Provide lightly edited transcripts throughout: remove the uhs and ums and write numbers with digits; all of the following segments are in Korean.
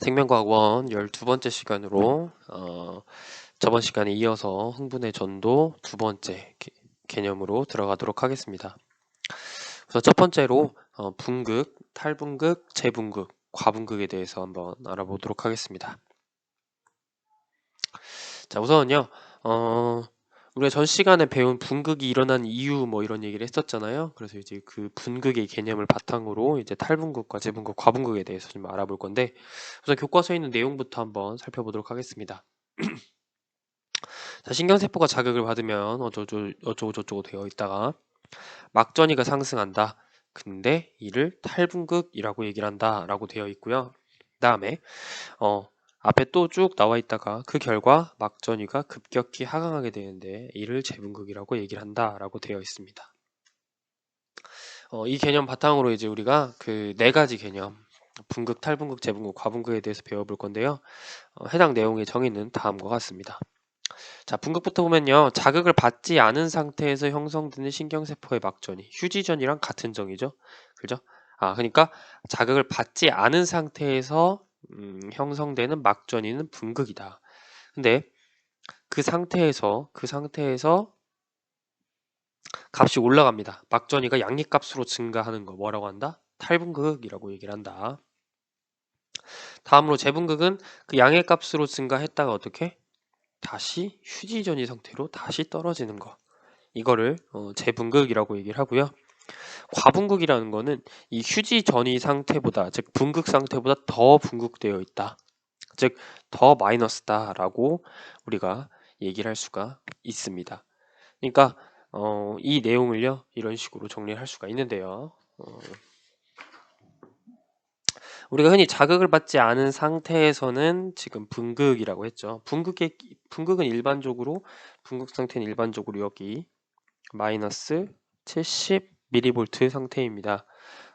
생명과학원 12번째 시간으로 저번 시간에 이어서 흥분의 전도 두 번째 개념으로 들어가도록 하겠습니다. 우선 첫 번째로 분극, 탈분극, 재분극, 과분극에 대해서 한번 알아보도록 하겠습니다. 자, 우선은요, 우리가 전 시간에 배운 분극이 일어난 이유 뭐 이런 얘기를 했었잖아요. 그래서 이제 그 분극의 개념을 바탕으로 이제 탈분극과 재분극, 과분극에 대해서 좀 알아볼 건데, 우선 교과서에 있는 내용부터 한번 살펴보도록 하겠습니다. 자, 신경세포가 자극을 받으면 어쩌고저쩌고 되어 있다가 막전이가 상승한다. 근데 이를 탈분극이라고 얘기를 한다 라고 되어 있고요. 그 다음에 앞에 또 쭉 나와 있다가 그 결과 막전이가 급격히 하강하게 되는데 이를 재분극이라고 얘기를 한다 라고 되어 있습니다. 이 개념 바탕으로 이제 우리가 그 네 가지 개념 분극, 탈분극, 재분극, 과분극에 대해서 배워볼 건데요. 해당 내용의 정의는 다음과 같습니다. 자, 분극부터 보면요. 자극을 받지 않은 상태에서 형성되는 신경세포의 막전이 휴지전이랑 같은 정의죠. 그죠? 그러니까 자극을 받지 않은 상태에서 형성되는 막전이는 분극이다. 근데 그 상태에서 값이 올라갑니다. 막전이가 양립값으로 증가하는 거 뭐라고 한다? 탈분극이라고 얘기를 한다. 다음으로 재분극은 그 양의 값으로 증가했다가 어떻게? 다시 휴지전이 상태로 다시 떨어지는 거. 이거를 재분극이라고 얘기를 하고요. 과분극이라는 거는 이 휴지전이 상태보다, 즉 분극 상태보다 더 분극되어 있다. 즉 더 마이너스다라고 우리가 얘기를 할 수가 있습니다. 그러니까 이 내용을요 이런 식으로 정리를 할 수가 있는데요. 우리가 흔히 자극을 받지 않은 상태에서는 지금 분극이라고 했죠. 분극은 일반적으로 분극 상태는 일반적으로 여기 마이너스 70mV 상태입니다.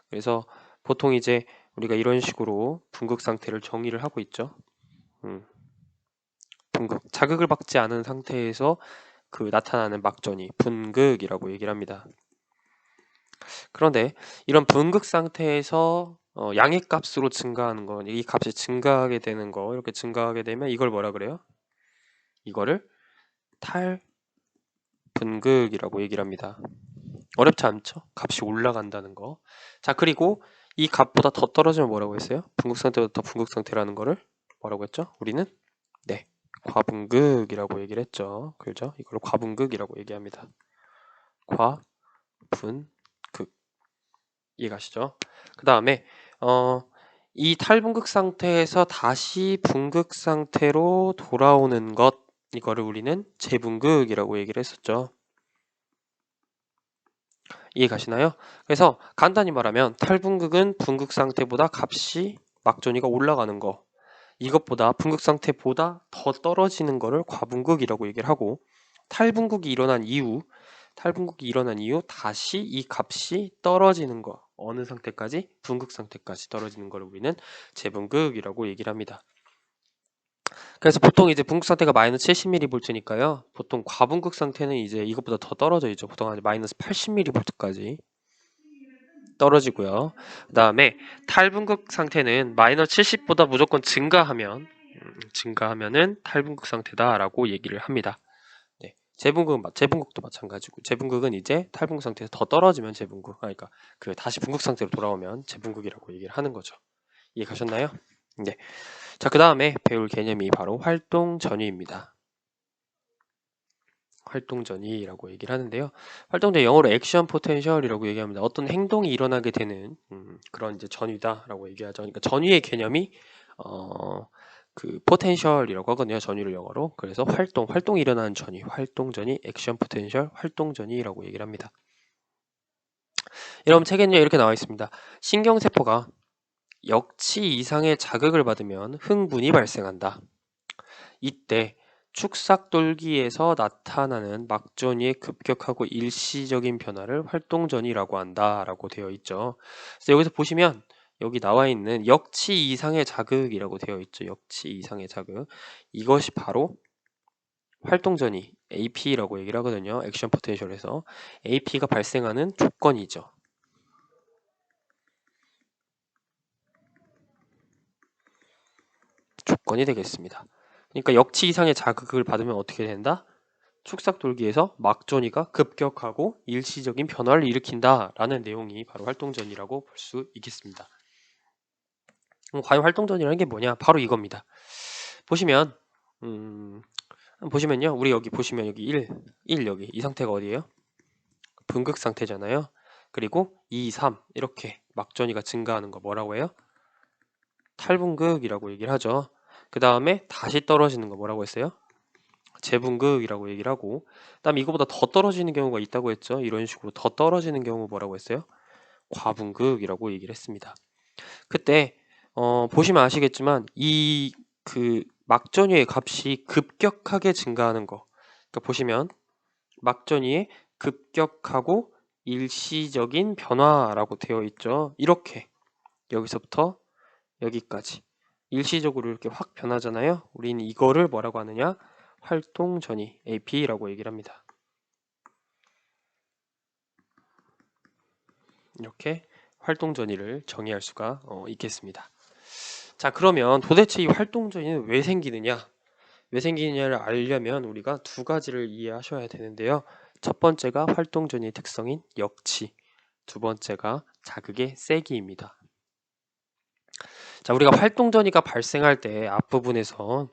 그래서 보통 이제 우리가 이런 식으로 분극 상태를 정의를 하고 있죠. 분극, 자극을 받지 않은 상태에서 그 나타나는 막전이 분극이라고 얘기를 합니다. 그런데 이런 분극 상태에서 양의 값으로 증가하는 거, 이 값이 증가하게 되는 거, 이렇게 증가하게 되면 이걸 뭐라 그래요? 이거를 탈분극이라고 얘기를 합니다. 어렵지 않죠? 값이 올라간다는 거. 자, 그리고 이 값보다 더 떨어지면 뭐라고 했어요? 분극 상태보다 더 분극 상태라는 거를 뭐라고 했죠? 우리는 네, 과분극이라고 얘기를 했죠. 그죠? 이걸 과분극이라고 얘기합니다. 과분극. 이해가시죠? 그 다음에 이 탈분극 상태에서 다시 분극 상태로 돌아오는 것, 이거를 우리는 재분극이라고 얘기를 했었죠. 이해가시나요? 그래서 간단히 말하면 탈분극은 분극 상태보다 값이 막전이가 올라가는 거, 이것보다 분극 상태보다 더 떨어지는 거를 과분극이라고 얘기를 하고, 탈분극이 일어난 이후 다시 이 값이 떨어지는 거, 어느 상태까지? 분극 상태까지 떨어지는 걸 우리는 재분극이라고 얘기를 합니다. 그래서 보통 이제 분극 상태가 마이너스 70mV니까요. 보통 과분극 상태는 이제 이것보다 더 떨어져 있죠. 보통 한 마이너스 80mV까지 떨어지고요. 그 다음에 탈분극 상태는 마이너스 70보다 무조건 증가하면은 탈분극 상태다라고 얘기를 합니다. 네, 재분극도 마찬가지고, 재분극은 이제 탈분극 상태에서 더 떨어지면 재분극, 그러니까 그 다시 분극 상태로 돌아오면 재분극이라고 얘기를 하는 거죠. 이해 가셨나요? 네. 자, 그 다음에 배울 개념이 바로 활동전이입니다. 활동전이라고 얘기를 하는데요. 활동전 영어로 액션 포텐셜이라고 얘기합니다. 어떤 행동이 일어나게 되는 그런 이제 전위다라고 얘기하죠. 그러니까 전위의 개념이 그 포텐셜이라고 하거든요. 전위를 영어로. 그래서 활동이 일어나는 전위, 활동전이, 액션 포텐셜, 활동전이라고 얘기를 합니다. 여러분 책에는요 이렇게 나와 있습니다. 신경세포가 역치 이상의 자극을 받으면 흥분이 발생한다. 이때 축삭돌기에서 나타나는 막전위의 급격하고 일시적인 변화를 활동전이라고 한다라고 되어 있죠. 그래서 여기서 보시면 여기 나와 있는 역치 이상의 자극이라고 되어 있죠. 역치 이상의 자극. 이것이 바로 활동전이 AP라고 얘기를 하거든요. 액션 포텐셜에서 AP가 발생하는 조건이죠. 조건이 되겠습니다. 그러니까 역치 이상의 자극을 받으면 어떻게 된다? 축삭돌기에서 막전이가 급격하고 일시적인 변화를 일으킨다라는 내용이 바로 활동전이라고 볼 수 있겠습니다. 과연 활동전이라는 게 뭐냐? 바로 이겁니다. 보시면 보시면요. 우리 여기 보시면 여기 1 여기 이 상태가 어디예요? 분극 상태잖아요. 그리고 2, 3 이렇게 막전이가 증가하는 거 뭐라고 해요? 탈분극이라고 얘기를 하죠. 그 다음에 다시 떨어지는 거 뭐라고 했어요? 재분극이라고 얘기를 하고, 그다음에 이거보다 더 떨어지는 경우가 있다고 했죠. 이런 식으로 더 떨어지는 경우 뭐라고 했어요? 과분극이라고 얘기를 했습니다. 그때 보시면 아시겠지만 이 그 막전위의 값이 급격하게 증가하는 거, 그러니까 보시면 막전위의 급격하고 일시적인 변화라고 되어 있죠. 이렇게 여기서부터 여기까지 일시적으로 이렇게 확 변하잖아요. 우리는 이거를 뭐라고 하느냐? 활동전이 AP라고 얘기를 합니다. 이렇게 활동전이를 정의할 수가 있겠습니다. 자, 그러면 도대체 이 활동전이는 왜 생기느냐? 왜 생기느냐를 알려면 우리가 두 가지를 이해하셔야 되는데요. 첫 번째가 활동전이의 특성인 역치, 두 번째가 자극의 세기입니다. 자, 우리가 활동전이가 발생할 때 앞부분에서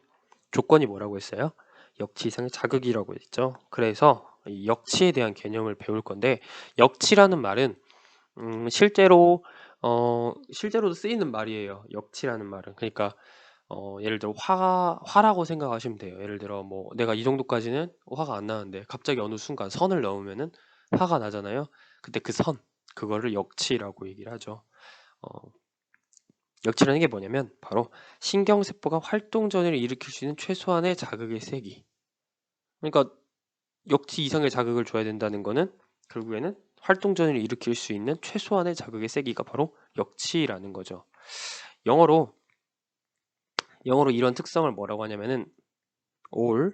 조건이 뭐라고 했어요? 역치 이상의 자극이라고 했죠. 그래서 이 역치에 대한 개념을 배울 건데, 역치라는 말은 실제로도 쓰이는 말이에요. 역치라는 말은. 그러니까 예를 들어 화라고 생각하시면 돼요. 예를 들어 뭐 내가 이 정도까지는 화가 안 나는데 갑자기 어느 순간 선을 넣으면은 화가 나잖아요. 근데 그 선, 그거를 역치라고 얘기를 하죠. 어, 역치라는 게 뭐냐면 바로 신경세포가 활동 전이를 일으킬 수 있는 최소한의 자극의 세기. 그러니까 역치 이상의 자극을 줘야 된다는 거는 결국에는 활동 전이를 일으킬 수 있는 최소한의 자극의 세기가 바로 역치라는 거죠. 영어로 이런 특성을 뭐라고 하냐면은 all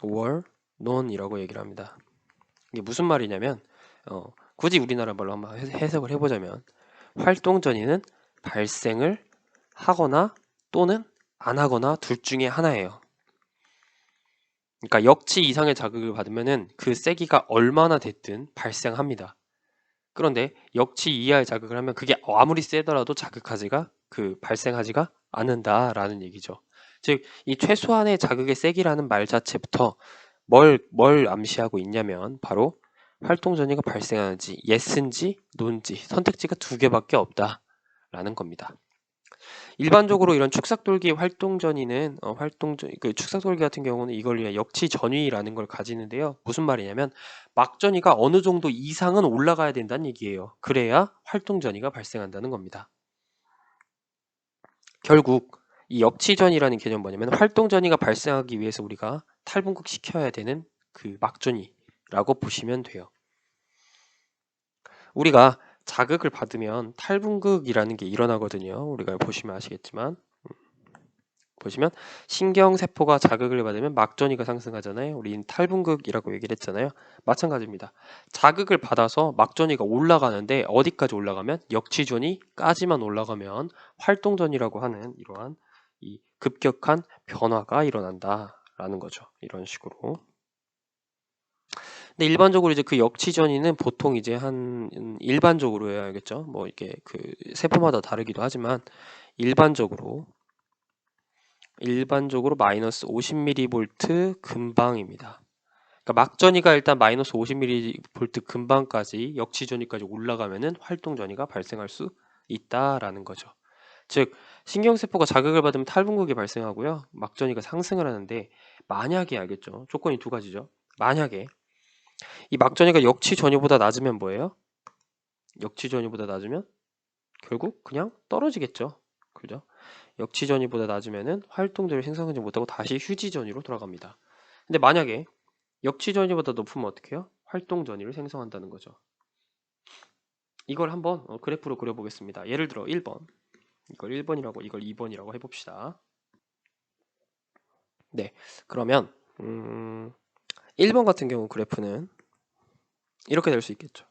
or none이라고 얘기를 합니다. 이게 무슨 말이냐면 굳이 우리나라 말로 한번 해석을 해보자면 활동 전이는 발생을 하거나 또는 안 하거나 둘 중에 하나예요. 그러니까 역치 이상의 자극을 받으면은 그 세기가 얼마나 됐든 발생합니다. 그런데 역치 이하의 자극을 하면 그게 아무리 세더라도 발생하지가 않는다라는 얘기죠. 즉, 이 최소한의 자극의 세기라는 말 자체부터 뭘 암시하고 있냐면 바로 활동 전이가 발생하는지 yes인지 no인지 선택지가 두 개밖에 없다라는 겁니다. 일반적으로 이런 축삭돌기 활동 전이는 그 축삭돌기 같은 경우는 이걸 역치 전위라는 걸 가지는데요. 무슨 말이냐면 막전이가 어느 정도 이상은 올라가야 된다는 얘기예요. 그래야 활동 전이가 발생한다는 겁니다. 결국 이 역치전이라는 개념은 뭐냐면 활동 전이가 발생하기 위해서 우리가 탈분극 시켜야 되는 그 막전이라고 보시면 돼요. 우리가 자극을 받으면 탈분극이라는 게 일어나거든요. 우리가 보시면 아시겠지만 보시면 신경세포가 자극을 받으면 막전이가 상승하잖아요. 우린 탈분극이라고 얘기를 했잖아요. 마찬가지입니다. 자극을 받아서 막전이가 올라가는데 어디까지 올라가면 역치전이까지만 올라가면 활동전이라고 하는 이러한 이 급격한 변화가 일어난다라는 거죠. 이런 식으로. 근데 일반적으로 이제 그 역치전이는 보통 이제 한 일반적으로 해야겠죠. 뭐 이게 그 세포마다 다르기도 하지만 일반적으로 마이너스 50mV 근방입니다. 그러니까 막전이가 일단 마이너스 50mV 근방까지 역치전이까지 올라가면은 활동전이가 발생할 수 있다라는 거죠. 즉 신경세포가 자극을 받으면 탈분극이 발생하고요. 막전이가 상승을 하는데 만약에 알겠죠. 조건이 두 가지죠. 만약에 이 막전이가 역치전이보다 낮으면 뭐예요? 역치전이보다 낮으면 결국 그냥 떨어지겠죠. 그죠? 역치전이보다 낮으면은 활동들을 생성하지 못하고 다시 휴지전이로 돌아갑니다. 근데 만약에 역치전이보다 높으면 어떻게 해요? 활동전이를 생성한다는 거죠. 이걸 한번 그래프로 그려보겠습니다. 예를 들어 1번 이걸 1번이라고 이걸 2번이라고 해봅시다. 네, 그러면 1번 같은 경우 그래프는 이렇게 될 수 있겠죠.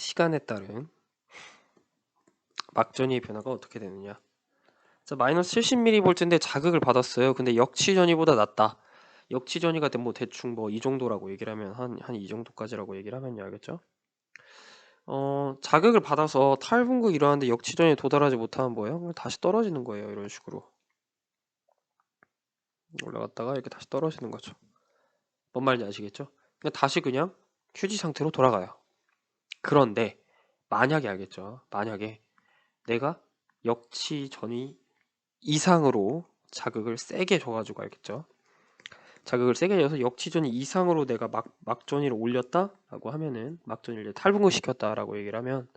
시간에 따른 막전이의 변화가 어떻게 되느냐. 자, 마이너스 70mV인데 자극을 받았어요. 근데 역치전위보다 낮다. 역치전위가 뭐 대충 뭐 이 정도라고 얘기를 하면 한 이 정도까지라고 얘기를 하면 알겠죠? 자극을 받아서 탈분극 일어나는데 역치전위에 도달하지 못하면 뭐예요? 그냥 다시 떨어지는 거예요. 이런 식으로 올라갔다가 이렇게 다시 떨어지는 거죠. 뭔 말인지 아시겠죠? 그냥 다시 그냥 휴지 상태로 돌아가요. 그런데 만약에 알겠죠? 만약에 내가 역치전위 이상으로 자극을 세게 줘가지고 알겠죠? 자극을 세게 줘서 역치전위 이상으로 내가 막전위를 올렸다라고 하면은 막전위를 탈분극 시켰다라고 얘기를 하면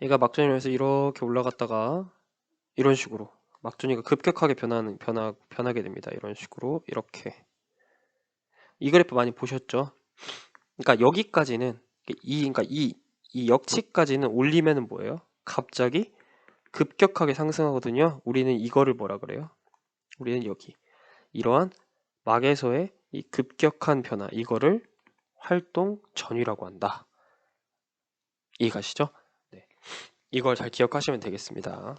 얘가 막전위로 해서 이렇게 올라갔다가 이런 식으로 막전위가 급격하게 변하게 됩니다. 이런 식으로 이렇게 이 그래프 많이 보셨죠? 그러니까 여기까지는 그러니까 이 역치까지는 올리면은 뭐예요? 갑자기 급격하게 상승하거든요. 우리는 이거를 뭐라 그래요? 우리는 여기 이러한 막에서의 이 급격한 변화 이거를 활동 전위라고 한다. 이해가시죠? 네. 이걸 잘 기억하시면 되겠습니다.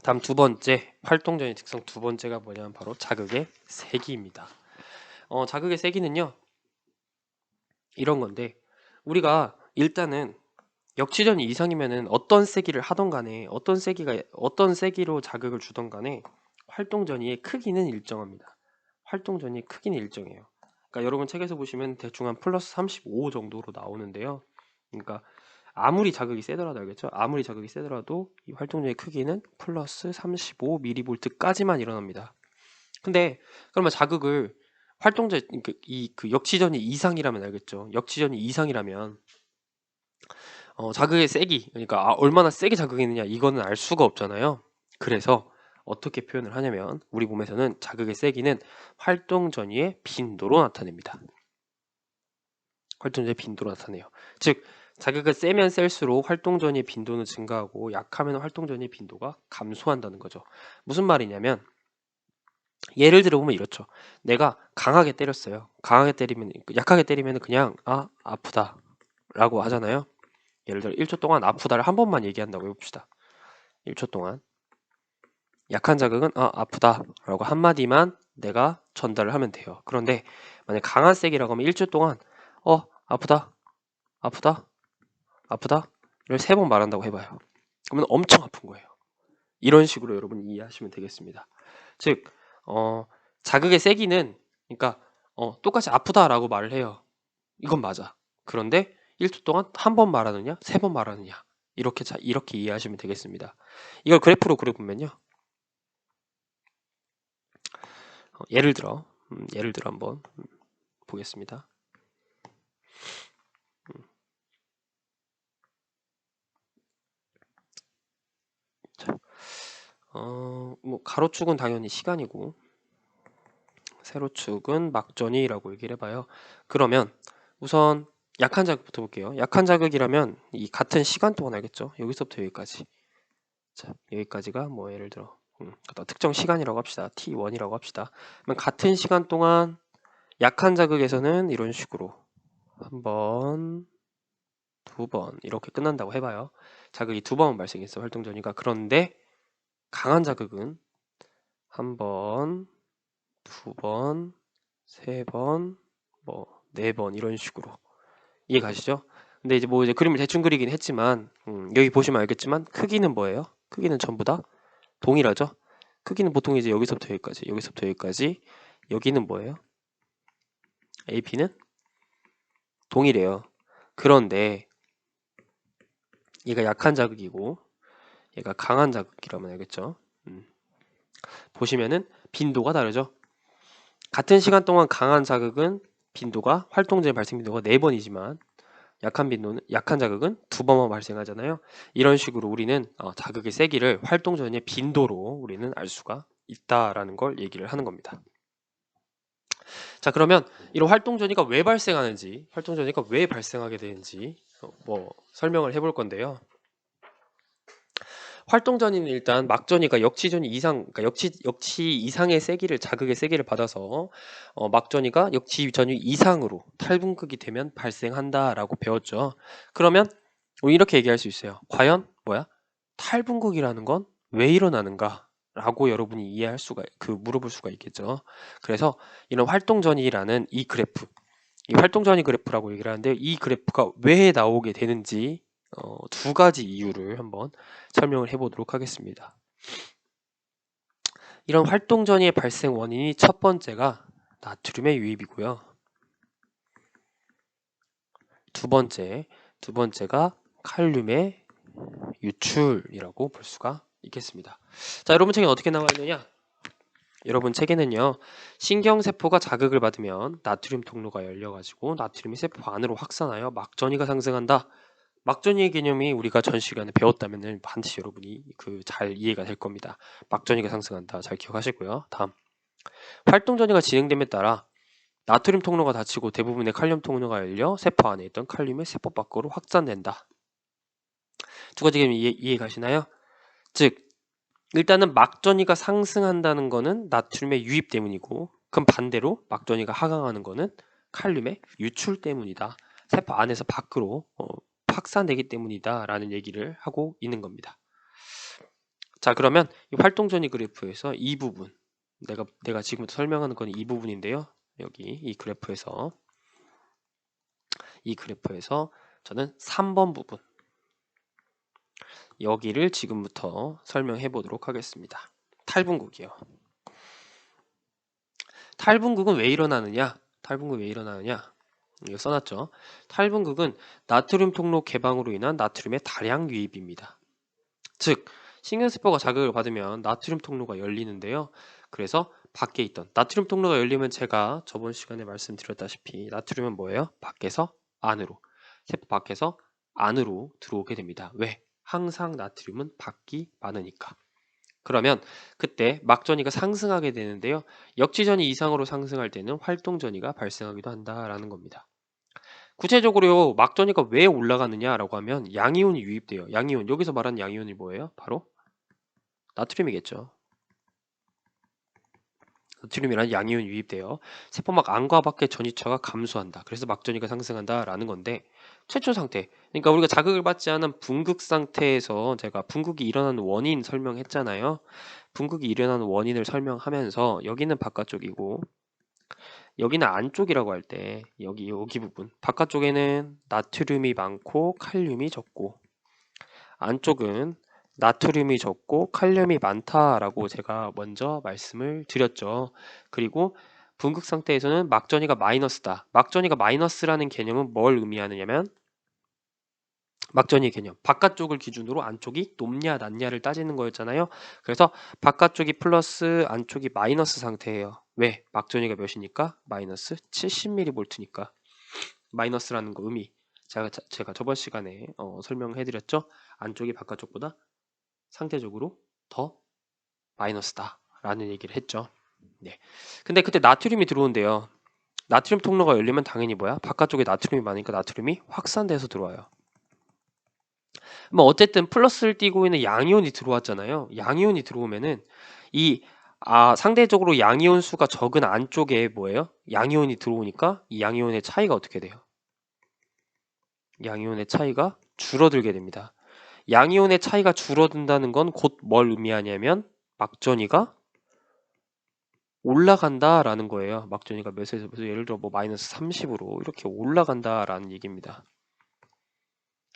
다음 두 번째 활동 전위 특성 두 번째가 뭐냐면 바로 자극의 세기입니다. 자극의 세기는요 이런 건데 우리가 일단은 역치전위 이상이면은 어떤 세기를 하던 간에 어떤 세기로 자극을 주던 간에 활동 전위의 크기는 일정합니다. 활동 전위의 크기는 일정해요. 그러니까 여러분 책에서 보시면 대충 한 플러스 35 정도로 나오는데요. 그러니까 아무리 자극이 세더라도 알겠죠? 아무리 자극이 세더라도 이 활동 전위의 크기는 플러스 35mV까지만 일어납니다. 근데 그러면 자극을 활동전 그 역치전위 이상이라면 알겠죠? 역치전위 이상이라면 자극의 세기 그러니까 얼마나 세게 자극했느냐 이거는 알 수가 없잖아요. 그래서 어떻게 표현을 하냐면 우리 몸에서는 자극의 세기는 활동 전위의 빈도로 나타냅니다. 활동 전위의 빈도로 나타내요. 즉 자극을 세면 셀수록 활동 전위의 빈도는 증가하고 약하면 활동 전위의 빈도가 감소한다는 거죠. 무슨 말이냐면 예를 들어보면 이렇죠. 내가 강하게 때렸어요. 약하게 때리면 그냥 아프다 라고 하잖아요. 예를 들어 1초 동안 아프다를 한 번만 얘기한다고 해봅시다. 1초 동안 약한 자극은 아프다 라고 한마디만 내가 전달을 하면 돼요. 그런데 만약 강한 세기라고 하면 1초 동안 아프다 아프다 아프다를 3번 말한다고 해봐요. 그러면 엄청 아픈 거예요. 이런 식으로 여러분 이해하시면 되겠습니다. 즉 자극의 세기는 그러니까 똑같이 아프다라고 말을 해요. 이건 맞아. 그런데 1초 동안 한 번 말하느냐 3번 말하느냐 이렇게 이해하시면 되겠습니다. 이걸 그래프로 그려보면요. 예를 들어 한번 보겠습니다. 자, 뭐 가로축은 당연히 시간이고 세로축은 막전이라고 얘기를 해봐요. 그러면 우선 약한 자극부터 볼게요. 약한 자극이라면 이 같은 시간 동안 알겠죠? 여기서부터 여기까지. 자, 여기까지가 뭐 예를 들어 특정 시간이라고 합시다. T1이라고 합시다. 그러면 같은 시간 동안 약한 자극에서는 이런 식으로 한 번, 두 번 이렇게 끝난다고 해봐요. 자극이 두 번 발생했어 활동 전이가. 그런데 강한 자극은 한 번, 두 번, 세 번, 뭐 네 번 이런 식으로 이해 가시죠? 근데 이제 뭐 그림을 대충 그리긴 했지만 여기 보시면 알겠지만 크기는 뭐예요? 크기는 전부 다 동일하죠? 크기는 보통 이제 여기서부터 여기까지, 여기서부터 여기까지. 여기는 뭐예요? AP는 동일해요. 그런데 얘가 약한 자극이고 얘가 강한 자극이라면 알겠죠? 보시면은 빈도가 다르죠? 같은 시간 동안 강한 자극은 빈도가 활동제 발생 빈도가 4번이지만 약한 자극은 2번만 발생하잖아요. 이런 식으로 우리는 자극의 세기를 활동 전의 빈도로 우리는 알 수가 있다라는 걸 얘기를 하는 겁니다. 자, 그러면 이런 활동 전이가 왜 발생하는지, 활동 전이가 왜 발생하게 되는지 뭐 설명을 해볼 건데요. 활동전이는 일단 막전이가 역치전이 이상, 그러니까 역치 이상의 세기를 자극의 세기를 받아서 막전이가 역치 전위 이상으로 탈분극이 되면 발생한다라고 배웠죠. 그러면 우리 이렇게 얘기할 수 있어요. 과연 뭐야? 탈분극이라는 건 왜 일어나는가? 라고 여러분이 이해할 수가, 물어볼 수가 있겠죠. 그래서 이런 활동전이라는 이 그래프, 이 활동전이 그래프라고 얘기를 하는데 이 그래프가 왜 나오게 되는지 두 가지 이유를 한번 설명을 해보도록 하겠습니다. 이런 활동전이의 발생 원인이 첫 번째가 나트륨의 유입이고요. 두 번째가 칼륨의 유출이라고 볼 수가 있겠습니다. 자, 여러분 책에 어떻게 나와 있느냐? 여러분 책에는요, 신경세포가 자극을 받으면 나트륨 통로가 열려가지고 나트륨이 세포 안으로 확산하여 막전이가 상승한다. 막전이의 개념이 우리가 전 시간에 배웠다면 반드시 여러분이 잘 이해가 될 겁니다. 막전이가 상승한다. 잘 기억하시고요. 다음, 활동전이가 진행됨에 따라 나트륨 통로가 닫히고 대부분의 칼륨 통로가 열려 세포 안에 있던 칼륨이 세포 밖으로 확산된다. 두 가지 개념 이해 가시나요? 즉, 일단은 막전이가 상승한다는 거는 나트륨의 유입 때문이고, 그럼 반대로 막전이가 하강하는 거는 칼륨의 유출 때문이다. 세포 안에서 밖으로 확산되기 때문이다 라는 얘기를 하고 있는 겁니다. 자, 그러면 이 활동전이 그래프에서 이 부분, 내가 지금부터 설명하는 건 이 부분인데요. 여기 이 그래프에서 저는 3번 부분, 여기를 지금부터 설명해 보도록 하겠습니다. 탈분극이요. 탈분극은 왜 일어나느냐? 이거 써놨죠. 탈분극은 나트륨 통로 개방으로 인한 나트륨의 다량 유입입니다. 즉, 신경세포가 자극을 받으면 나트륨 통로가 열리는데요. 그래서 밖에 있던 나트륨 통로가 열리면 제가 저번 시간에 말씀드렸다시피 나트륨은 뭐예요? 밖에서 안으로, 세포 밖에서 안으로 들어오게 됩니다. 왜? 항상 나트륨은 밖이 많으니까. 그러면 그때 막전이가 상승하게 되는데요. 역지전이 이상으로 상승할 때는 활동전이가 발생하기도 한다라는 겁니다. 구체적으로 막전이가 왜 올라가느냐라고 하면 양이온이 유입돼요. 양이온, 여기서 말하는 양이온이 뭐예요? 바로 나트륨이겠죠. 나트륨이란 양이온이 유입돼요. 세포막 안과 밖의 전이차가 감소한다. 그래서 막전이가 상승한다라는 건데, 최초 상태, 그러니까 우리가 자극을 받지 않은 분극 상태에서 제가 분극이 일어나는 원인 설명했잖아요. 분극이 일어나는 원인을 설명하면서 여기는 바깥쪽이고 여기는 안쪽이라고 할 때 여기 부분, 바깥쪽에는 나트륨이 많고 칼륨이 적고 안쪽은 나트륨이 적고 칼륨이 많다라고 제가 먼저 말씀을 드렸죠. 그리고 분극 상태에서는 막전이가 마이너스다. 막전이가 마이너스라는 개념은 뭘 의미하느냐면 막전이의 개념, 바깥쪽을 기준으로 안쪽이 높냐 낮냐를 따지는 거였잖아요. 그래서 바깥쪽이 플러스 안쪽이 마이너스 상태예요. 왜? 막전이가 몇이니까? 마이너스 70mV니까 마이너스라는 거 의미, 제가 저번 시간에 설명해드렸죠. 안쪽이 바깥쪽보다 상대적으로 더 마이너스다 라는 얘기를 했죠. 네. 근데 그때 나트륨이 들어온대요. 나트륨 통로가 열리면 당연히 뭐야? 바깥쪽에 나트륨이 많으니까 나트륨이 확산돼서 들어와요. 뭐 어쨌든 플러스를 띄고 있는 양이온이 들어왔잖아요. 양이온이 들어오면은 상대적으로 양이온 수가 적은 안쪽에 뭐예요? 양이온이 들어오니까 이 양이온의 차이가 어떻게 돼요? 양이온의 차이가 줄어들게 됩니다. 양이온의 차이가 줄어든다는 건 곧 뭘 의미하냐면 막전이가 올라간다라는 거예요. 막전이가 몇에서 예를 들어 뭐 마이너스 30으로 이렇게 올라간다라는 얘기입니다.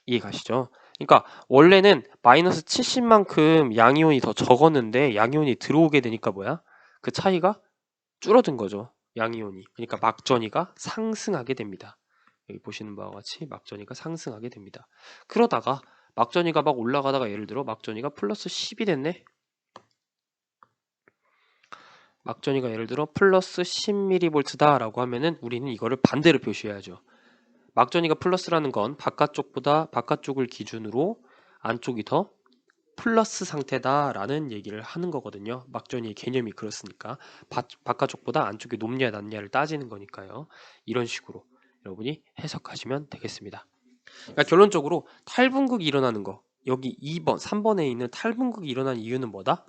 이해 가시죠? 그러니까 원래는 마이너스 70만큼 양이온이 더 적었는데 양이온이 들어오게 되니까 뭐야? 그 차이가 줄어든 거죠. 양이온이. 그러니까 막전이가 상승하게 됩니다. 여기 보시는 바와 같이 막전이가 상승하게 됩니다. 그러다가 막전이가 막 올라가다가 예를 들어 막전이가 플러스 10이 됐네. 막전이가 예를 들어 플러스 10mV다 라고 하면은 우리는 이거를 반대로 표시해야죠. 막전이가 플러스라는 건 바깥쪽을 기준으로 안쪽이 더 플러스 상태다라는 얘기를 하는 거거든요. 막전이의 개념이 그렇으니까 바깥쪽보다 안쪽이 높냐 낮냐를 따지는 거니까요. 이런 식으로 여러분이 해석하시면 되겠습니다. 그러니까 결론적으로 탈분극이 일어나는 거, 여기 2번, 3번에 있는 탈분극이 일어난 이유는 뭐다?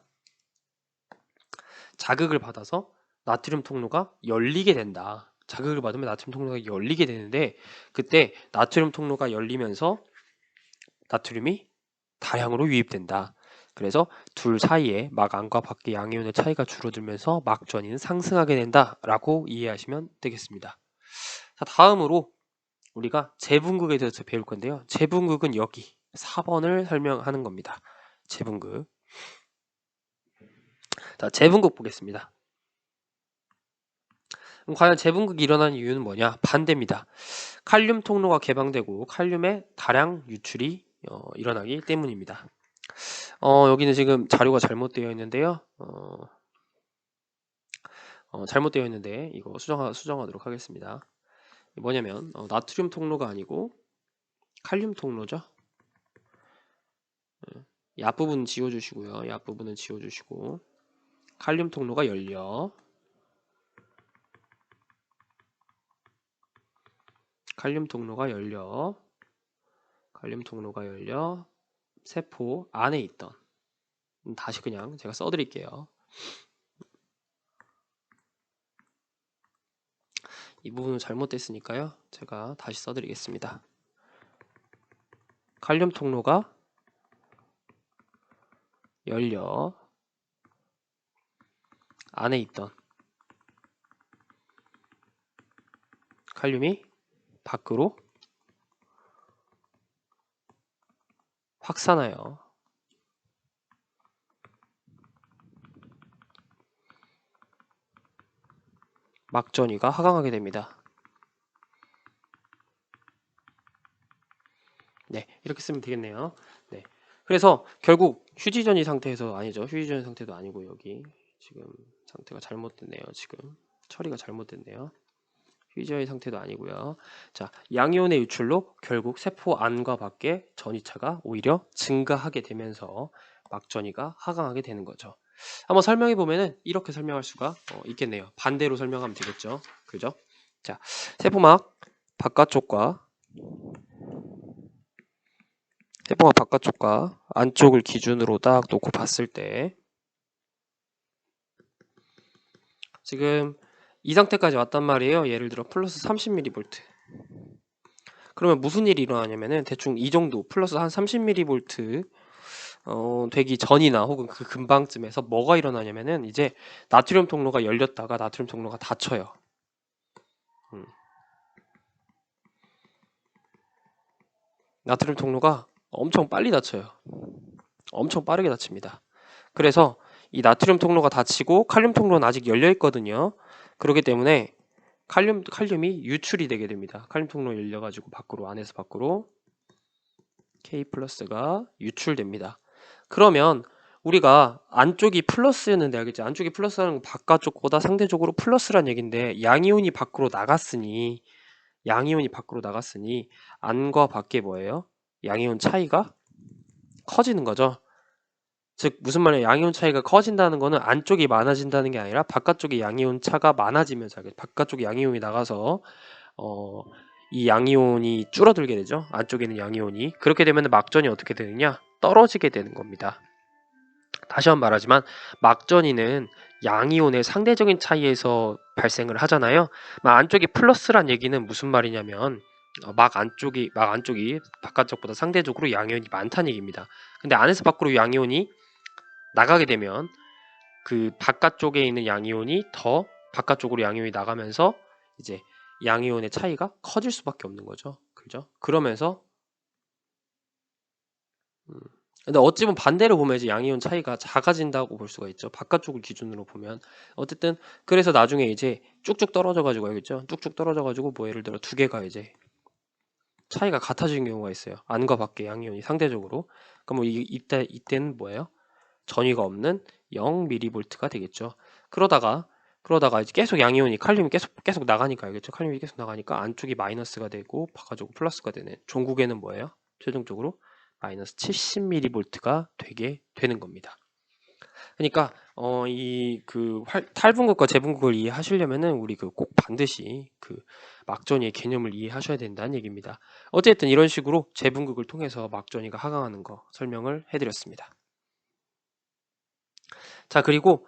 자극을 받아서 나트륨 통로가 열리게 된다. 자극을 받으면 나트륨 통로가 열리게 되는데 그때 나트륨 통로가 열리면서 나트륨이 다량으로 유입된다. 그래서 둘 사이에 막 안과 밖의 양이온의 차이가 줄어들면서 막 전이는 상승하게 된다라고 이해하시면 되겠습니다. 자, 다음으로 우리가 재분극에 대해서 배울 건데요. 재분극은 여기 4번을 설명하는 겁니다. 재분극. 자, 재분극 보겠습니다. 그럼 과연 재분극이 일어나는 이유는 뭐냐? 반대입니다. 칼륨 통로가 개방되고 칼륨의 다량 유출이 일어나기 때문입니다. 여기는 지금 자료가 잘못되어 있는데요. 잘못되어 있는데 이거 수정하도록 하겠습니다. 뭐냐면 나트륨 통로가 아니고 칼륨 통로죠. 이 앞부분 지워주시고요. 이 앞부분은 지워주시고 칼륨 통로가 열려 칼륨 통로가 열려 세포 안에 있던 다시 그냥 제가 써드릴게요. 이 부분은 잘못됐으니까요. 제가 다시 써드리겠습니다. 칼륨 통로가 열려 안에 있던 칼륨이 밖으로 확산하여 막전이가 하강하게 됩니다. 네, 이렇게 쓰면 되겠네요. 네, 그래서 결국 휴지전이 상태에서 아니죠. 휴지전 상태도 아니고 여기 지금 상태가 잘못됐네요. 지금 처리가 잘못됐네요. 휴지전의 상태도 아니고요. 자, 양이온의 유출로 결국 세포 안과 밖에 전이차가 오히려 증가하게 되면서 막전이가 하강하게 되는 거죠. 한번 설명해 보면은 이렇게 설명할 수가 있겠네요. 반대로 설명하면 되겠죠. 그죠? 자, 세포막 바깥쪽과 안쪽을 기준으로 딱 놓고 봤을 때 지금 이 상태까지 왔단 말이에요. 예를 들어 플러스 30mV. 그러면 무슨 일이 일어나냐면은 대충 이 정도 플러스 한 30mV 되기 전이나 혹은 그 근방쯤에서 뭐가 일어나냐면은 이제 나트륨 통로가 열렸다가 나트륨 통로가 닫혀요. 나트륨 통로가 엄청 빨리 닫혀요. 엄청 빠르게 닫힙니다. 그래서 이 나트륨 통로가 닫히고 칼륨 통로는 아직 열려 있거든요. 그렇기 때문에 칼륨이 유출이 되게 됩니다. 칼륨 통로 열려가지고 밖으로 안에서 밖으로 K 플러스가 유출됩니다. 그러면 우리가 안쪽이 플러스였는데 알겠지? 안쪽이 플러스라는 건 바깥쪽보다 상대적으로 플러스란 얘긴데 양이온이 밖으로 나갔으니 안과 밖에 뭐예요? 양이온 차이가 커지는 거죠. 즉 무슨 말이에요? 양이온 차이가 커진다는 거는 안쪽이 많아진다는 게 아니라 바깥쪽에 양이온 차가 많아지면서 바깥쪽에 양이온이 나가서 이 양이온이 줄어들게 되죠. 안쪽에 있는 양이온이. 그렇게 되면 막전이 어떻게 되느냐? 떨어지게 되는 겁니다. 다시 한번 말하지만 막전이는 양이온의 상대적인 차이에서 발생을 하잖아요. 막 안쪽이 플러스란 얘기는 무슨 말이냐면 막 안쪽이 바깥쪽보다 상대적으로 양이온이 많다는 얘기입니다. 근데 안에서 밖으로 양이온이 나가게 되면 그 바깥쪽에 있는 양이온이 더 바깥쪽으로 양이온이 나가면서 이제 양이온의 차이가 커질 수밖에 없는 거죠. 그죠? 그러면서 근데 어찌 보면 반대로 보면 이제 양이온 차이가 작아진다고 볼 수가 있죠. 바깥쪽을 기준으로 보면 어쨌든 그래서 나중에 이제 쭉쭉 떨어져가지고 알겠죠? 쭉쭉 떨어져가지고 뭐 예를 들어 두 개가 이제 차이가 같아지는 경우가 있어요. 안과 밖의 양이온이 상대적으로. 그럼 이때는 뭐예요? 전위가 없는 0mV가 되겠죠. 그러다가 이제 계속 양이온이 칼륨이 계속 나가니까 알겠죠? 칼륨이 계속 나가니까 안쪽이 마이너스가 되고 바깥쪽은 플러스가 되는 종국에는 뭐예요? 최종적으로 마이너스 70mV가 되게 되는 겁니다. 그러니까 이 그 탈분극과 재분극을 이해하시려면은 우리 그 꼭 반드시 그 막전이의 개념을 이해하셔야 된다는 얘기입니다. 어쨌든 이런 식으로 재분극을 통해서 막전이가 하강하는 거 설명을 해드렸습니다. 자, 그리고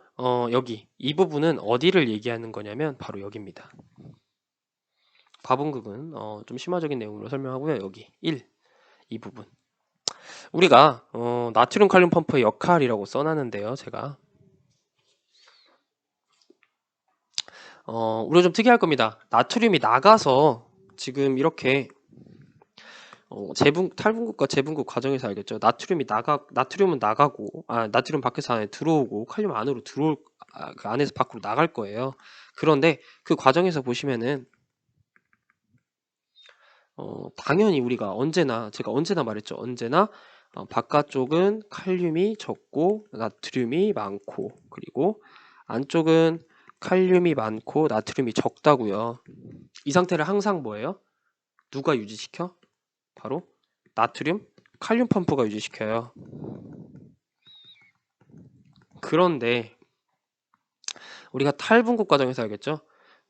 여기 이 부분은 어디를 얘기하는 거냐면 바로 여기입니다. 과분극은 좀 심화적인 내용으로 설명하고요. 여기 1, 이 부분. 우리가 나트륨 칼륨 펌프의 역할이라고 써놨는데요. 제가 우리가 좀 특이할 겁니다. 나트륨이 나가서 지금 이렇게 탈분극과 재분극 과정에서 알겠죠. 나트륨은 나가고, 나트륨 밖에서 안에 들어오고, 칼륨 안으로 그 안에서 밖으로 나갈 거예요. 그런데 그 과정에서 보시면은, 당연히 제가 언제나 말했죠. 언제나, 바깥쪽은 칼륨이 적고, 나트륨이 많고, 그리고 안쪽은 칼륨이 많고, 나트륨이 적다고요. 이 상태를 항상 뭐예요? 누가 유지시켜? 바로 나트륨 칼륨 펌프가 유지시켜요. 그런데 우리가 탈분극 과정에서 알겠죠?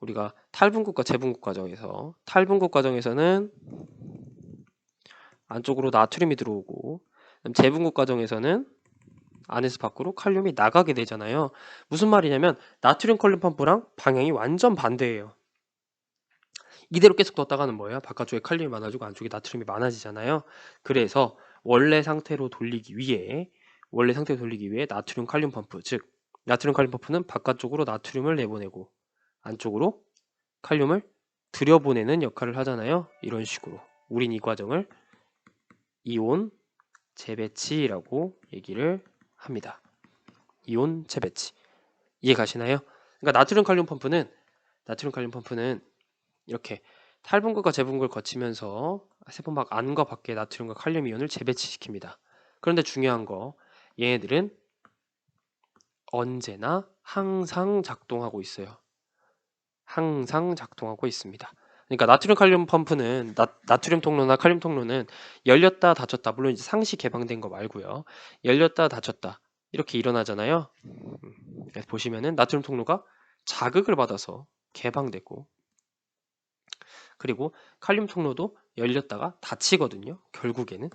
우리가 탈분극과 재분극 과정에서 탈분극 과정에서는 안쪽으로 나트륨이 들어오고 재분극 과정에서는 안에서 밖으로 칼륨이 나가게 되잖아요. 무슨 말이냐면 나트륨 칼륨 펌프랑 방향이 완전 반대예요. 이대로 계속 뒀다가는 뭐예요? 바깥쪽에 칼륨이 많아지고 안쪽에 나트륨이 많아지잖아요. 그래서 원래 상태로 돌리기 위해 나트륨 칼륨 펌프, 즉 나트륨 칼륨 펌프는 바깥쪽으로 나트륨을 내보내고 안쪽으로 칼륨을 들여보내는 역할을 하잖아요. 이런 식으로 우린 이 과정을 이온 재배치라고 얘기를 합니다. 이온 재배치. 이해 가시나요? 그러니까 나트륨 칼륨 펌프는 이렇게 탈분극과 재분극을 거치면서 세포막 안과 밖에 나트륨과 칼륨 이온을 재배치시킵니다. 그런데 중요한 거, 얘네들은 언제나 항상 작동하고 있어요. 항상 작동하고 있습니다. 그러니까 나트륨 칼륨 펌프는 나트륨 통로나 칼륨 통로는 열렸다 닫혔다, 물론 이제 상시 개방된 거 말고요. 열렸다 닫혔다 이렇게 일어나잖아요. 보시면은 나트륨 통로가 자극을 받아서 개방되고, 그리고 칼륨 통로도 열렸다가 닫히거든요. 결국엔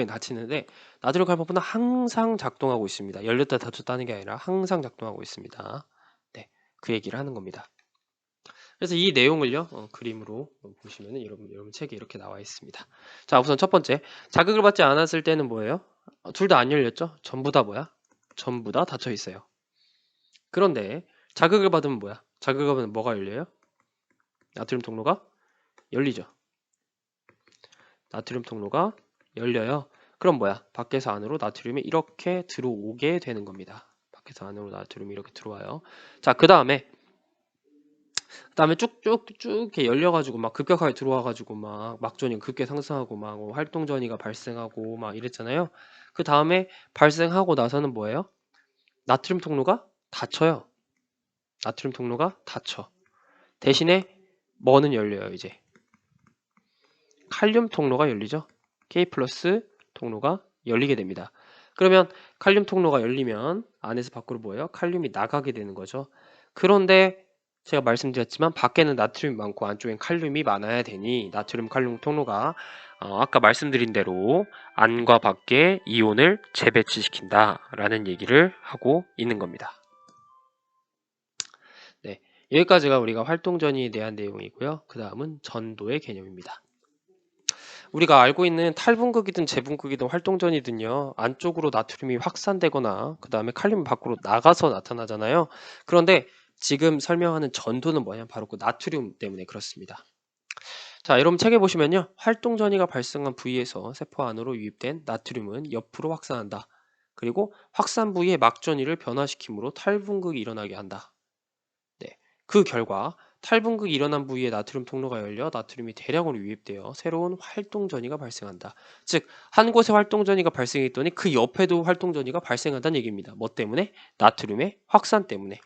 닫히는데 나트륨 칼륨 펌프는 항상 작동하고 있습니다. 열렸다 닫혔다 하는 게 아니라 항상 작동하고 있습니다. 네, 그 얘기를 하는 겁니다. 그래서 이 내용을요, 그림으로 보시면은 여러분 책에 이렇게 나와 있습니다. 자, 우선 첫 번째, 자극을 받지 않았을 때는 뭐예요? 둘 다 안 열렸죠? 전부 다 뭐야? 전부 다 닫혀 있어요. 그런데 자극을 받으면 뭐야? 자극을 받으면 뭐가 열려요? 나트륨 통로가 열리죠. 나트륨 통로가 열려요. 그럼 뭐야? 밖에서 안으로 나트륨이 이렇게 들어오게 되는 겁니다. 밖에서 안으로 나트륨이 이렇게 들어와요. 자, 그 다음에 쭉쭉쭉 이렇게 열려가지고 막 급격하게 들어와가지고 막 막전이 급게 상승하고 막 활동 전이가 발생하고 막 이랬잖아요. 그 다음에 발생하고 나서는 뭐예요? 나트륨 통로가 닫혀요. 나트륨 통로가 닫혀. 대신에 뭐는 열려요, 이제. 칼륨 통로가 열리죠. K 플러스 통로가 열리게 됩니다. 그러면 칼륨 통로가 열리면 안에서 밖으로 뭐예요? 칼륨이 나가게 되는 거죠. 그런데 제가 말씀드렸지만 밖에는 나트륨이 많고 안쪽엔 칼륨이 많아야 되니 나트륨 칼륨 통로가 아까 말씀드린 대로 안과 밖에 이온을 재배치시킨다 라는 얘기를 하고 있는 겁니다. 네, 여기까지가 우리가 활동전이에 대한 내용이고요. 그 다음은 전도의 개념입니다. 우리가 알고 있는 탈분극이든 재분극이든 활동전이든요, 안쪽으로 나트륨이 확산되거나 그 다음에 칼륨이 밖으로 나가서 나타나잖아요. 그런데 지금 설명하는 전도는 뭐냐? 바로 그 나트륨 때문에 그렇습니다. 자, 여러분 책에 보시면요, 활동전이가 발생한 부위에서 세포 안으로 유입된 나트륨은 옆으로 확산한다. 그리고 확산 부위의 막전이를 변화시킴으로 탈분극이 일어나게 한다. 네, 그 결과 탈분극이 일어난 부위에 나트륨 통로가 열려 나트륨이 대량으로 유입되어 새로운 활동전이가 발생한다. 즉, 한 곳에 활동전이가 발생했더니 그 옆에도 활동전이가 발생한다는 얘기입니다. 뭐 때문에? 나트륨의 확산 때문에.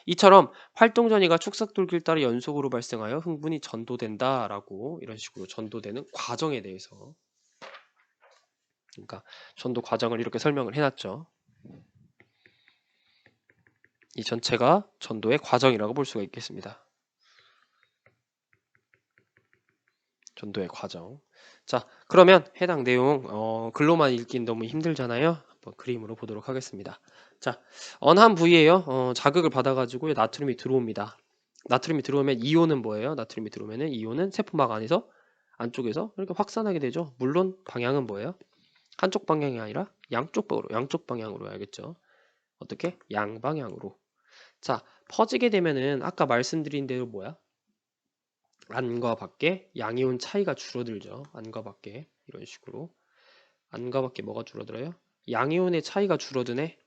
이처럼 활동전이가 축삭돌기를 따라 연속으로 발생하여 흥분이 전도된다라고, 이런 식으로 전도되는 과정에 대해서, 그러니까 전도 과정을 이렇게 설명을 해놨죠. 이 전체가 전도의 과정이라고 볼 수가 있겠습니다. 전도의 과정. 자, 그러면 해당 내용 글로만 읽긴 너무 힘들잖아요. 한번 그림으로 보도록 하겠습니다. 자, 언한 부위에요. 자극을 받아가지고 나트륨이 들어옵니다. 나트륨이 들어오면 이온은 뭐예요? 나트륨이 들어오면은 이온은 세포막 안에서 안쪽에서 이렇게 확산하게 되죠. 물론 방향은 뭐예요? 한쪽 방향이 아니라 양쪽 방향으로 해야겠죠. 어떻게? 양방향으로. 자, 퍼지게 되면은 아까 말씀드린 대로 뭐야? 안과 밖에 양이온 차이가 줄어들죠. 안과 밖에 이런 식으로. 안과 밖에 뭐가 줄어들어요? 양이온의 차이가 줄어드네.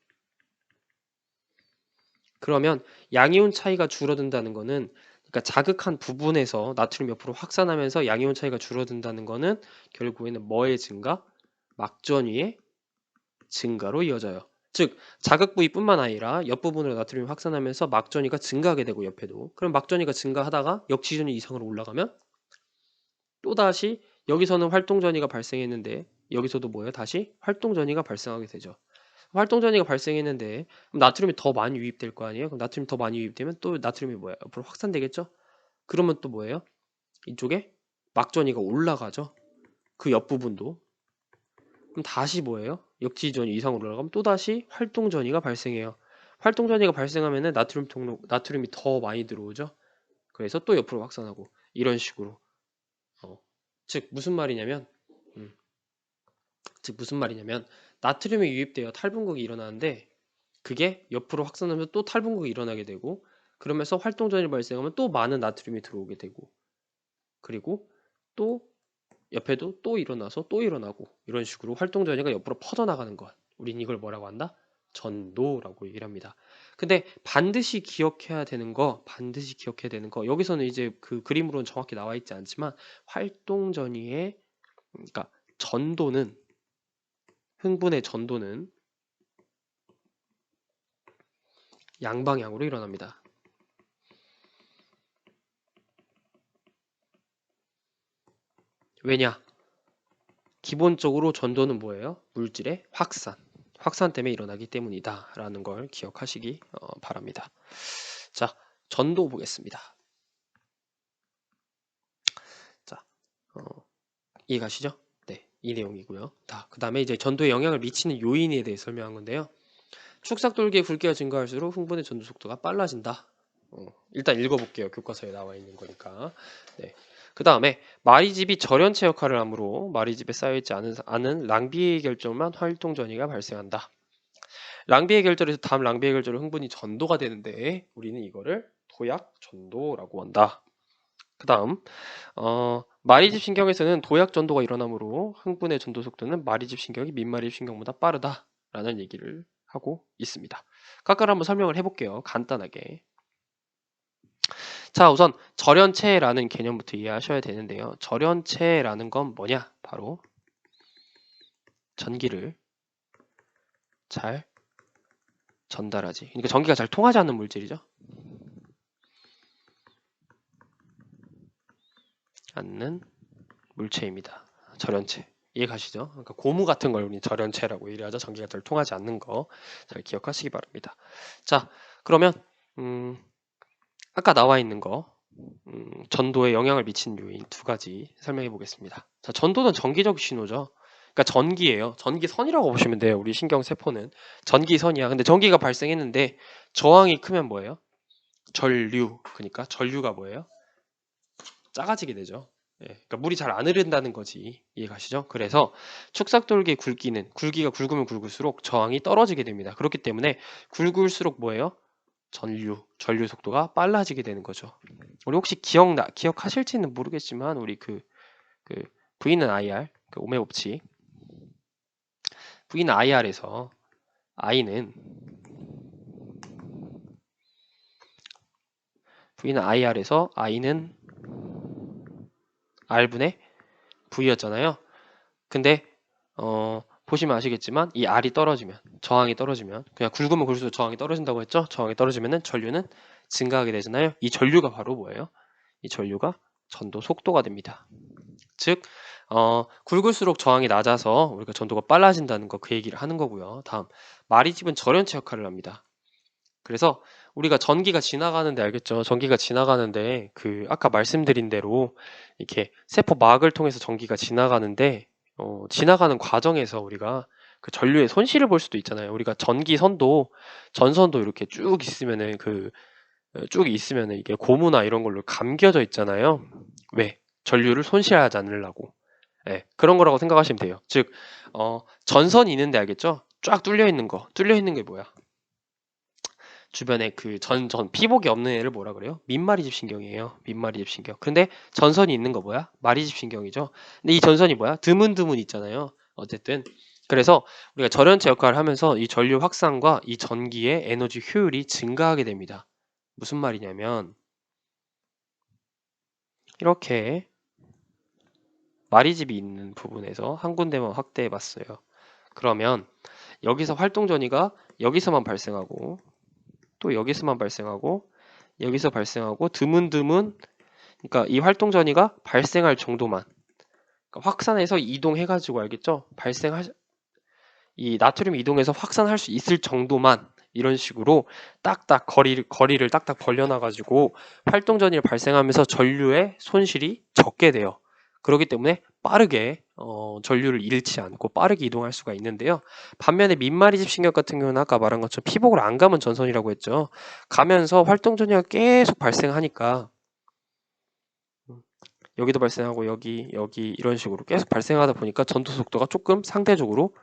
그러면 양이온 차이가 줄어든다는 거는 그러니까 자극한 부분에서 나트륨 옆으로 확산하면서 양이온 차이가 줄어든다는 거는 결국에는 뭐의 증가? 막전위의 증가로 이어져요. 즉 자극 부위뿐만 아니라 옆부분으로 나트륨이 확산하면서 막전위가 증가하게 되고 옆에도 그럼 막전위가 증가하다가 역지전위 이상으로 올라가면 또다시 여기서는 활동전이가 발생했는데 여기서도 뭐예요? 다시 활동전이가 발생하게 되죠. 활동전이가 발생했는데 그럼 나트륨이 더 많이 유입될 거 아니에요? 그럼 나트륨이 더 많이 유입되면 또 나트륨이 뭐예요? 앞으로 확산되겠죠? 그러면 또 뭐예요? 이쪽에 막전이가 올라가죠. 그 옆부분도. 그럼 다시 뭐예요? 역지전이 이상으로 올라가면 또다시 활동전이가 발생해요. 활동전이가 발생하면은 나트륨이 더 많이 들어오죠. 그래서 또 옆으로 확산하고 이런 식으로. 즉 무슨 말이냐면 음, 나트륨이 유입되어 탈분극이 일어나는데 그게 옆으로 확산하면 또 탈분극이 일어나게 되고 그러면서 활동전이 발생하면 또 많은 나트륨이 들어오게 되고 그리고 또 옆에도 또 일어나서 또 일어나고 이런 식으로 활동전이가 옆으로 퍼져나가는 것. 우린 이걸 뭐라고 한다? 전도라고 얘기를 합니다. 근데 반드시 기억해야 되는 거. 여기서는 이제 그 그림으로는 정확히 나와 있지 않지만 활동전이의 그러니까 전도는 흥분의 전도는 양방향으로 일어납니다. 왜냐? 기본적으로 전도는 뭐예요? 물질의 확산 때문에 일어나기 때문이다 라는 걸 기억하시기 바랍니다. 자, 전도 보겠습니다. 자, 이해가시죠? 네, 이 내용이고요. 그 다음에 이제 전도에 영향을 미치는 요인에 대해 설명한 건데요. 축삭돌기의 굵기가 증가할수록 흥분의 전도 속도가 빨라진다. 일단 읽어볼게요. 교과서에 나와 있는 거니까. 네. 그 다음에 마리집이 절연체 역할을 하므로 마리집에 쌓여있지 않은 랑비의 결절만 활동전이가 발생한다. 랑비의 결절에서 다음 랑비의 결절로 흥분이 전도가 되는데 우리는 이거를 도약 전도라고 한다. 그 다음 마리집 신경에서는 도약 전도가 일어나므로 흥분의 전도 속도는 마리집 신경이 민마리집 신경보다 빠르다라는 얘기를 하고 있습니다. 각각 한번 설명을 해볼게요. 간단하게. 자, 우선 절연체라는 개념부터 이해하셔야 되는데요. 절연체라는 건 뭐냐? 바로 전기를 잘 전달하지. 그러니까 전기가 잘 통하지 않는 물질이죠. 않는 물체입니다. 절연체. 이해 가시죠? 그러니까 고무 같은 걸 우리 절연체라고 얘기하죠. 전기가 잘 통하지 않는 거 잘 기억하시기 바랍니다. 자, 그러면 아까 나와 있는 거 전도에 영향을 미치는 요인 두 가지 설명해 보겠습니다. 자, 전도는 전기적 신호죠. 그러니까 전기예요. 전기선이라고 보시면 돼요. 우리 신경세포는 전기선이야. 근데 전기가 발생했는데 저항이 크면 뭐예요? 전류. 그러니까 전류가 뭐예요? 작아지게 되죠. 예, 그러니까 물이 잘 안 흐른다는 거지. 이해가시죠? 그래서 축삭돌기의 굵기가 굵으면 굵을수록 저항이 떨어지게 됩니다. 그렇기 때문에 굵을수록 뭐예요? 전류 속도가 빨라지게 되는 거죠. 우리 혹시 기억하실지는 모르겠지만 우리 그 V는 IR, 그 오메 법칙. V는 IR에서 I는 R분의 V였잖아요. 근데 보시면 아시겠지만 이 R이 떨어지면 저항이 떨어지면 그냥 굵으면 굵을수록 저항이 떨어진다고 했죠. 저항이 떨어지면은 전류는 증가하게 되잖아요. 이 전류가 바로 뭐예요? 이 전류가 전도 속도가 됩니다. 즉 굵을수록 저항이 낮아서 우리가 전도가 빨라진다는 거 그 얘기를 하는 거고요. 다음 마리집은 절연체 역할을 합니다. 그래서 우리가 전기가 지나가는데 알겠죠? 전기가 지나가는데 그 아까 말씀드린 대로 이렇게 세포막을 통해서 전기가 지나가는데 지나가는 과정에서 우리가 그 전류의 손실을 볼 수도 있잖아요. 우리가 전기선도 전선도 이렇게 쭉 있으면은 쭉 있으면은 이게 고무나 이런 걸로 감겨져 있잖아요. 왜? 전류를 손실하지 않으려고. 예, 그런 거라고 생각하시면 돼요. 즉, 전선이 있는데 알겠죠? 쫙 뚫려 있는 거. 뚫려 있는 게 뭐야? 주변에 그 피복이 없는 애를 뭐라 그래요? 민마리집 신경이에요. 민마리집 신경. 근데 전선이 있는 거 뭐야? 마리집 신경이죠. 근데 이 전선이 뭐야? 드문드문 있잖아요. 어쨌든. 그래서 우리가 절연체 역할을 하면서 이 전류 확산과 이 전기의 에너지 효율이 증가하게 됩니다. 무슨 말이냐면, 이렇게 마리집이 있는 부분에서 한 군데만 확대해 봤어요. 그러면 여기서 활동 전이가 여기서만 발생하고 또 여기서만 발생하고 여기서 발생하고 드문드문 그러니까 이 활동 전이가 발생할 정도만 그러니까 확산해서 이동해가지고 알겠죠? 이 나트륨이 이동해서 확산할 수 있을 정도만 이런 식으로 딱딱 거리를 딱딱 벌려놔가지고 활동 전이를 발생하면서 전류의 손실이 적게 돼요. 그렇기 때문에 빠르게 전류를 잃지 않고 빠르게 이동할 수가 있는데요. 반면에 민마리집 신경 같은 경우는 아까 말한 것처럼 피복을 안 가면 전선이라고 했죠. 가면서 활동 전이가 계속 발생하니까 여기도 발생하고 여기 이런 식으로 계속 발생하다 보니까 전도 속도가 조금 상대적으로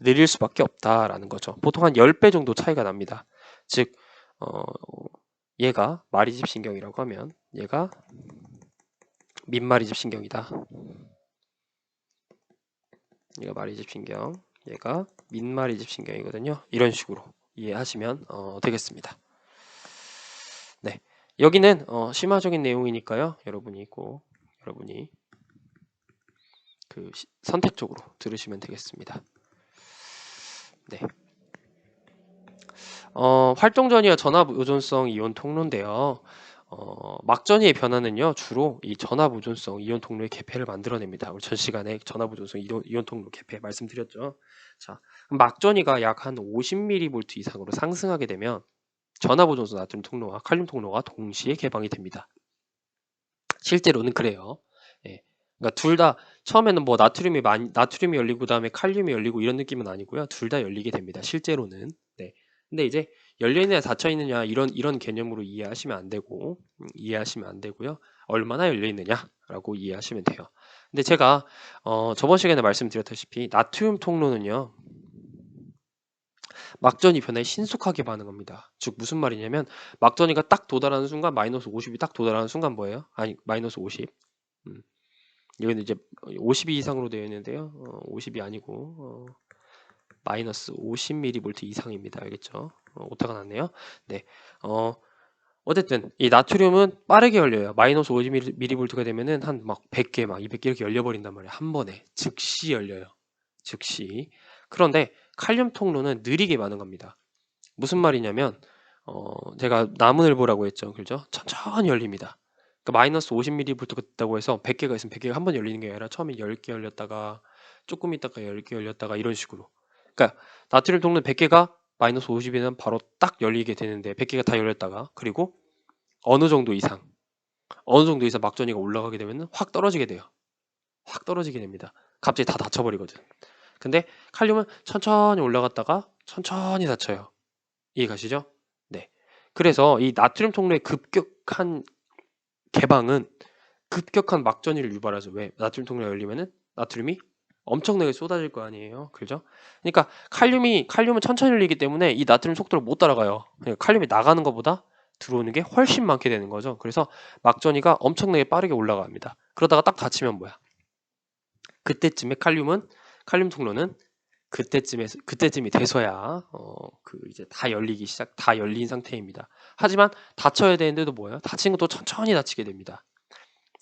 느릴 수밖에 없다라는 거죠. 보통 한 10배 정도 차이가 납니다. 즉 얘가 마리집 신경이라고 하면 얘가 민마리집 신경이다. 얘가 마리집 신경, 얘가 민마리집 신경이거든요. 이런 식으로 이해하시면 되겠습니다. 네, 여기는 심화적인 내용이니까요. 여러분이 그 선택적으로 들으시면 되겠습니다. 네. 활동전이와 전압의존성 이온 통로인데요. 막전이의 변화는요, 주로 이 전압의존성 이온 통로의 개폐를 만들어냅니다. 우리 전 시간에 전압의존성 이온 통로 개폐 말씀드렸죠. 자, 막전이가 약 한 50mV 이상으로 상승하게 되면 전압의존성 나트륨 통로와 칼륨 통로가 동시에 개방이 됩니다. 실제로는 그래요. 예. 그러니까 둘 다 처음에는 뭐 나트륨이 열리고 그다음에 칼륨이 열리고 이런 느낌은 아니고요. 둘 다 열리게 됩니다. 실제로는. 네. 근데 이제 열려 있느냐 닫혀 있느냐 이런 개념으로 이해하시면 안 되고 이해하시면 안 되고요. 얼마나 열려 있느냐라고 이해하시면 돼요. 근데 제가 저번 시간에 말씀드렸다시피 나트륨 통로는요. 막전이 변화에 신속하게 반응합니다. 즉 무슨 말이냐면 막전이가 딱 도달하는 순간 마이너스 50이 딱 도달하는 순간 뭐예요? 아니 마이너스 50. 여기는 이제 52 이상으로 되어 있는데요. 50이 아니고 마이너스 50mV 이상입니다. 알겠죠? 오타가 났네요. 네. 어쨌든 이 나트륨은 빠르게 열려요. 마이너스 50mV가 되면은 한 막 100개, 막 200개 이렇게 열려버린단 말이에요. 한 번에 즉시 열려요. 즉시. 그런데 칼륨 통로는 느리게 반응합니다. 무슨 말이냐면 제가 나무늘보라고 했죠. 그죠? 천천히 열립니다. 그러니까 마이너스 50mV가 됐다고 해서 100개가 있으면 100개가 한 번 열리는 게 아니라 처음에 10개 열렸다가 조금 있다가 10개 열렸다가 이런 식으로. 그러니까 나트륨 통로는 100개가 마이너스 50이면 바로 딱 열리게 되는데 100개가 다 열렸다가 그리고 어느 정도 이상 막전이가 올라가게 되면 확 떨어지게 돼요. 확 떨어지게 됩니다. 갑자기 다 닫혀버리거든. 근데 칼륨은 천천히 올라갔다가 천천히 닫혀요. 이해가시죠? 네. 그래서 이 나트륨 통로의 급격한 개방은 급격한 막전이를 유발하죠. 왜? 나트륨 통로가 열리면은 나트륨이 엄청나게 쏟아질 거 아니에요. 그죠? 그러니까 칼륨은 천천히 열리기 때문에 이 나트륨 속도를 못 따라가요. 그러니까 칼륨이 나가는 것보다 들어오는 게 훨씬 많게 되는 거죠. 그래서 막전이가 엄청나게 빠르게 올라갑니다. 그러다가 딱 닫히면 뭐야? 그때쯤에 칼륨 통로는 그때쯤이 돼서야 이제 다 열린 상태입니다. 하지만 닫혀야 되는데도 뭐예요? 닫힌 것도 천천히 닫히게 됩니다.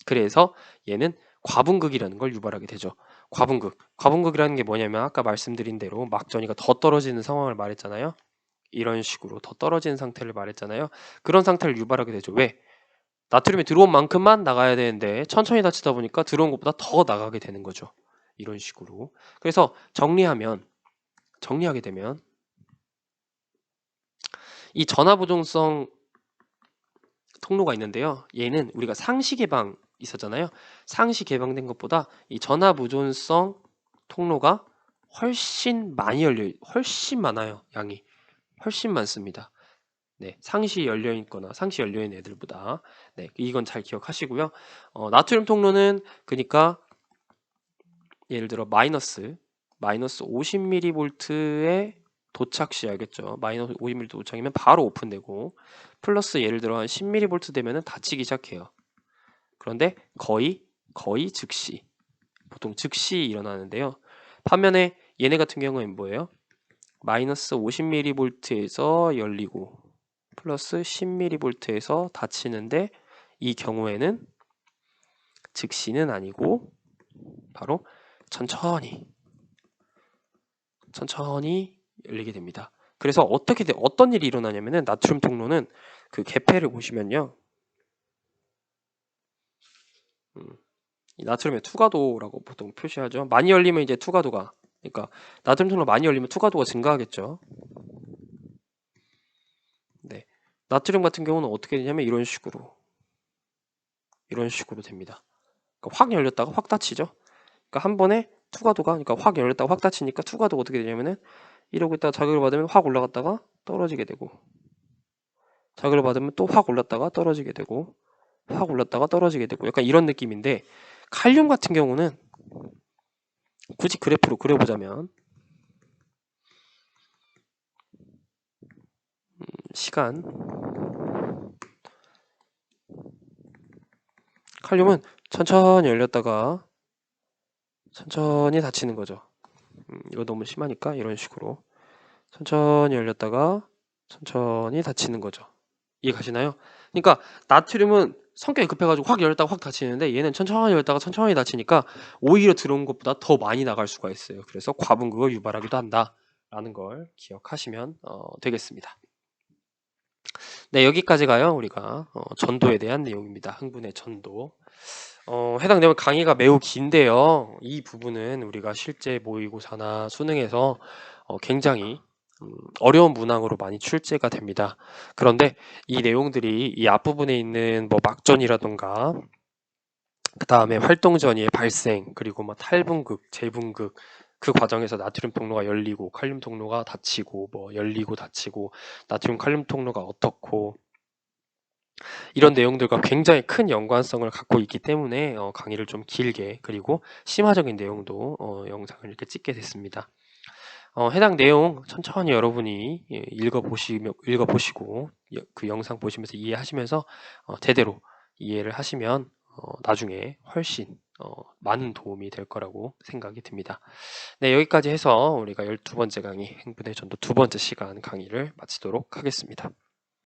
그래서 얘는 과분극이라는 걸 유발하게 되죠. 과분극이라는 게 뭐냐면 아까 말씀드린 대로 막전이가 더 떨어지는 상황을 말했잖아요. 이런 식으로 더 떨어지는 상태를 말했잖아요. 그런 상태를 유발하게 되죠. 왜? 나트륨이 들어온 만큼만 나가야 되는데 천천히 닫히다 보니까 들어온 것보다 더 나가게 되는 거죠. 이런 식으로. 그래서 정리하게 되면 이 전화 보존성 통로가 있는데요. 얘는 우리가 상시 개방 있었잖아요. 상시 개방된 것보다 이 전화 보존성 통로가 훨씬 많아요. 양이 훨씬 많습니다. 네, 상시 열려 있거나 상시 열려 있는 애들보다. 네, 이건 잘 기억하시고요. 나트륨 통로는 그러니까 예를 들어 마이너스 50mV에 도착 시 알겠죠? 마이너스 50mV 도착이면 바로 오픈되고 플러스 예를 들어 한 10mV 되면은 닫히기 시작해요. 그런데 거의 즉시 보통 즉시 일어나는데요. 반면에 얘네 같은 경우에는 뭐예요? 마이너스 50mV에서 열리고 플러스 10mV에서 닫히는데 이 경우에는 즉시는 아니고 바로 천천히 열리게 됩니다. 그래서 어떤 일이 일어나냐면은 나트륨 통로는 그 개폐를 보시면요. 이 나트륨의 투과도라고 보통 표시하죠. 많이 열리면 이제 투과도가, 그러니까 나트륨 통로 많이 열리면 투과도가 증가하겠죠. 네, 나트륨 같은 경우는 어떻게 되냐면 이런 식으로 됩니다. 그러니까 확 열렸다가 확 닫히죠. 그러니까 한 번에 투과도가, 그러니까 확 열렸다가 확 닫히니까 투과도가 어떻게 되냐면은 이러고 있다가 자극을 받으면 확 올라갔다가 떨어지게 되고, 자극을 받으면 또 확 올랐다가 떨어지게 되고, 확 올랐다가 떨어지게 되고, 약간 이런 느낌인데, 칼륨 같은 경우는 굳이 그래프로 그려보자면 시간, 칼륨은 천천히 열렸다가 천천히 닫히는 거죠. 이거 너무 심하니까 이런 식으로 천천히 열렸다가 천천히 닫히는 거죠. 이해 가시나요? 그러니까 나트륨은 성격이 급해가지고 확 열렸다가 확 닫히는데 얘는 천천히 열렸다가 천천히 닫히니까 오히려 들어온 것보다 더 많이 나갈 수가 있어요. 그래서 과분극을 유발하기도 한다라는 걸 기억하시면 되겠습니다. 네, 여기까지가요. 우리가 전도에 대한 내용입니다. 흥분의 전도. 해당 내용 강의가 매우 긴데요. 이 부분은 우리가 실제 모의고사나 수능에서 굉장히 어려운 문항으로 많이 출제가 됩니다. 그런데 이 내용들이 이 앞부분에 있는 뭐 막전이라던가 그 다음에 활동전이의 발생, 그리고 뭐 탈분극, 재분극, 그 과정에서 나트륨 통로가 열리고 칼륨 통로가 닫히고 뭐 열리고 닫히고 나트륨 칼륨 통로가 어떻고 이런 내용들과 굉장히 큰 연관성을 갖고 있기 때문에 강의를 좀 길게, 그리고 심화적인 내용도 영상을 이렇게 찍게 됐습니다. 해당 내용 천천히 여러분이 읽어보시고 그 영상 보시면서 이해하시면서 제대로 이해를 하시면 나중에 훨씬 많은 도움이 될 거라고 생각이 듭니다. 네, 여기까지 해서 우리가 12번째 강의, 행분의 전도 2번째 시간 강의를 마치도록 하겠습니다.